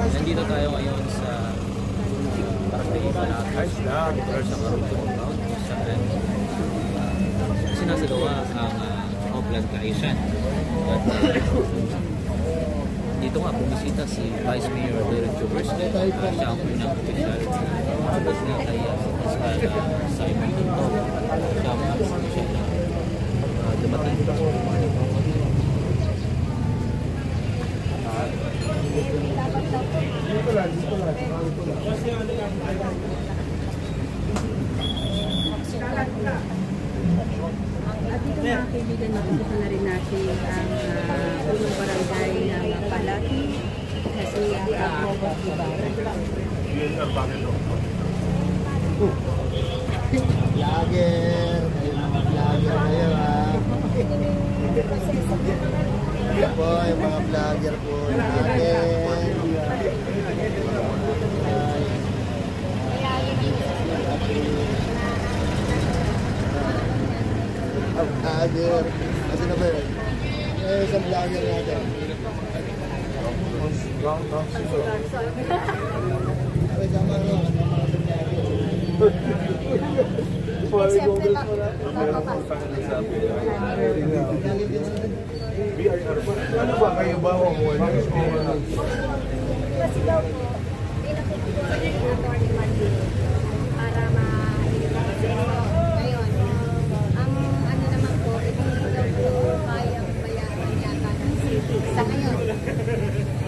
Nandito tayo ngayon sa Barangay Malakas or sa Maruto Compound kung saan sinasagawa ang Oplan Kaishan. At dito nga bumisita si Vice Mayor Derek Jovers. Siya ang unang official habas na kaya sa Simon dito. Siya ang unang official na dumating. Dito lang. At dito mga kaibigan, nakikita na rin natin ang unang barangay ng Palati kasi ang Vlogger! Vlogger kayo ha! Ito po yung mga vlogger po natin. Vlogger! Kasi na ba yun? Isang vlogger natin. Ay, sama nyo. Ano ba kayo ba o kasi daw po, pinakikita ng Atty. Mandy para ngayon, ang ano naman po, hindi daw po kayang bayaran yata ng city. Sa ngayon,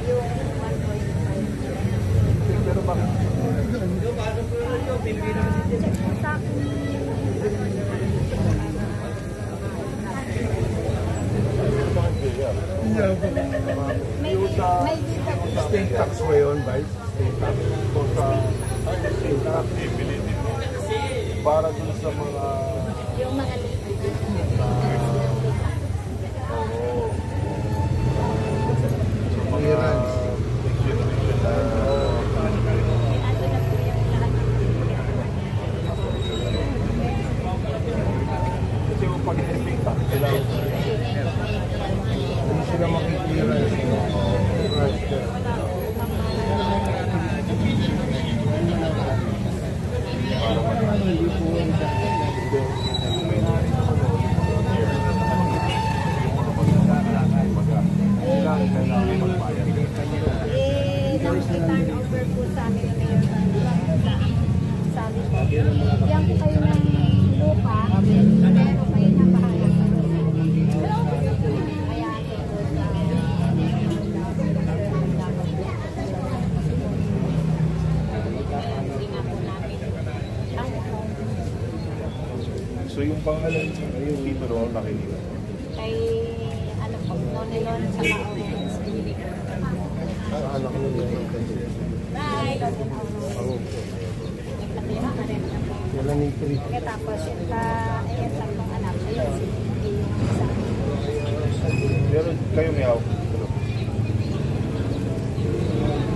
yung 1.5. pero ba? May State tax ba yun, Vice? State tax. O sa state tax. Para dun sa mga... yung mga clearance. Kasi yung pag-state tax, kailangan hindi sila makiklearance. turn over po sa amin ng mayor sabi po. Yan po kayo ng lupa, pero kayo na bahala sa kaya so yung pangalan yung dito doon nakikita kay ano po, Nonelon sa Kaowen. anak mo yun Bye! wala ni Tri Tapos yung tatlong anak, ayun si yung isa. pero kayo may hawak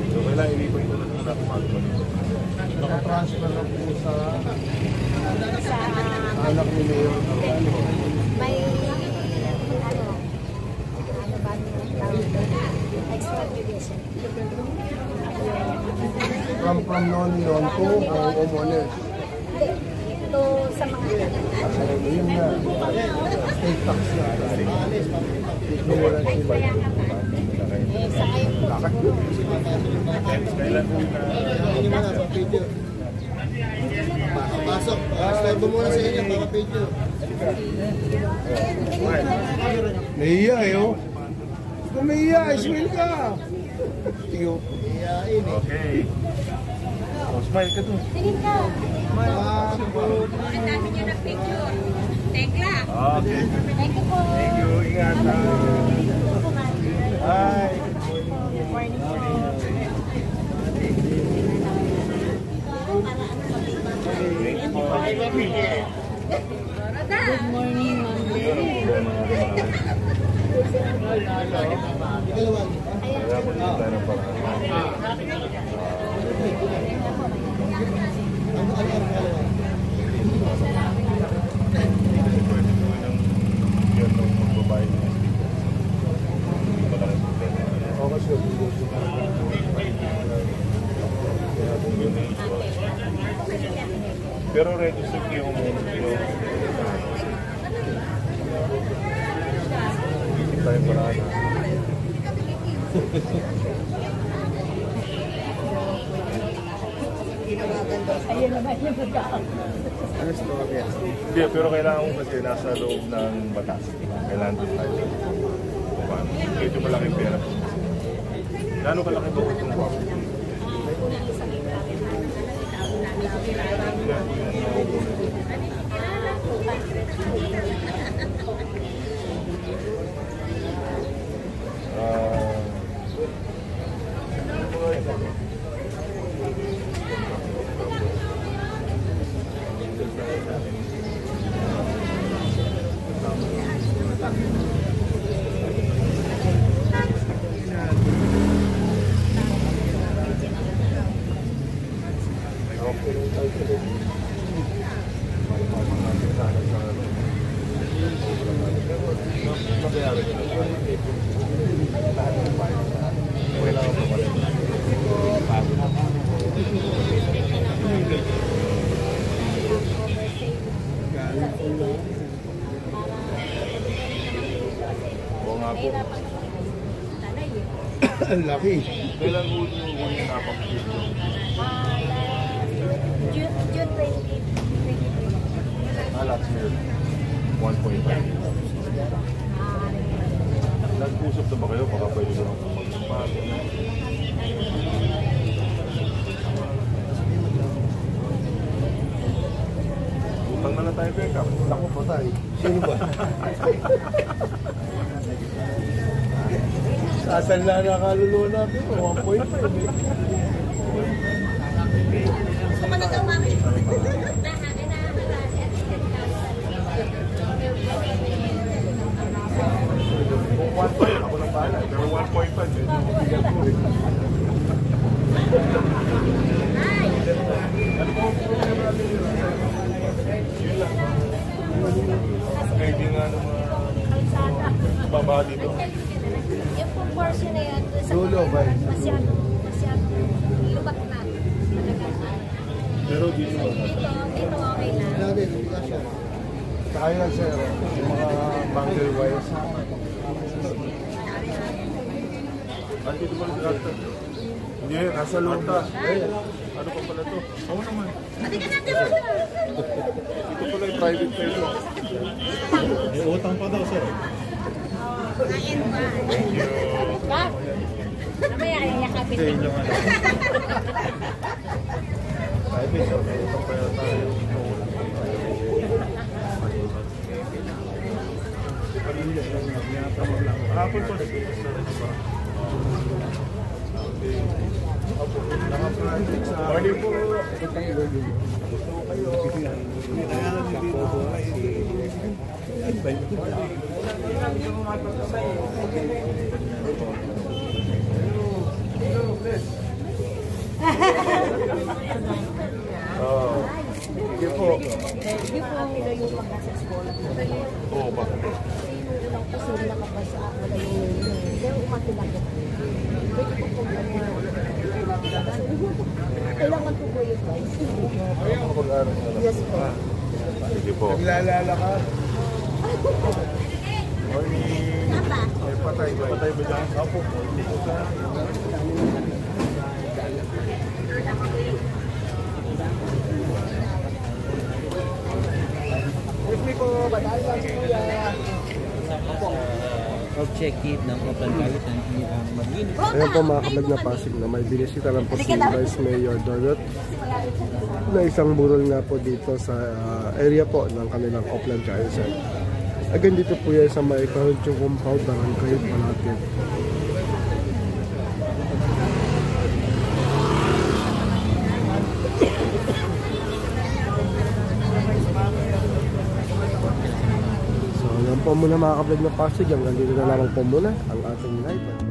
so kailangan ilipan ito ng anak nakatransfer na po sa anak ni Mayor May ano ba yung tawag extradition. from non to homeowners Ito sa mga yun na state tax na ignorance nila sa ngayon po kailan po Pasok. Slide mo muna sa inyo, mga video. Naiya eh oh. Kung naiya, smile ka. Tiyo. Okay. Oh, smile ka to. tingin ka. Ang dami niyo na picture. Tekla. Okay. Thank you po. Thank you. Ingat. Bye. Good morning. Good morning, Ma'am Jerry. Kaya po dito tayo ng parang Pero register kayo mo yung hindi tayo paraan. Ayun naman yung pagkaan. Ano story yan? Hindi, pero kailangan mo kasi nasa loob ng batas. Kailangan doon tayo. Medyo malaking pera. Gano'ng kalaki ba itong property? Oo nga po. Ang laki. Kailan mo yung napag-shoot? June 20. Last year. 1.5. Nag-usap na ba kayo? Baka pwede mo lang mag-sumpa. Utang na lang tayo, Beckham. Ako pa tayo. Sino ba? Sasanla na kaluluwa natin. 1.5. Kung 1.5, ako nang bahala. Pero 1.5, medyo mabigat po eh. Yun lang. Kaya di nga naman baba dito. Yung pong portion na yan, doon sa Dulo, ba? masyado lubat na. Pero dito Dito okay na. Natin, hindi siya. Kaya lang sir, yung mga bunker wires. Ay, dito ba lahat? Hindi, nasa loob na. Ano pa pala to? Oo naman. Ito pala yung private sale mo. May utang pa daw, sir. Kain ba? Ba? Mamaya yakapin Sa inyo nga. Private, sir. May utang pa yata tayo. Hapon po, nag-iwas na rin ba? Naka-project sa... Morning po. Sige po. Hindi po ang nilayo pa sa eskola. Oo, bakit? Ilang kasi nakapasa ako na yung pero umakilagay. Pwede po kung kailangan po po yung guys. Yes po. Sige po. Naglalala ka. Morning. May patay ba? Patay ba dyan? Apo. Objective ng Open Calitan ang maglinis. Ayun po mga kalag na Pasig na may binisita lang po si Vice Mayor Dorot na isang burol nga po dito sa area po ng kanilang Oplan Giant. Again dito po yan sa may Karoncho Compound, Barangay Palapit. So yan po muna mga kalag na Pasig, hanggang dito na lamang po muna ang ating live.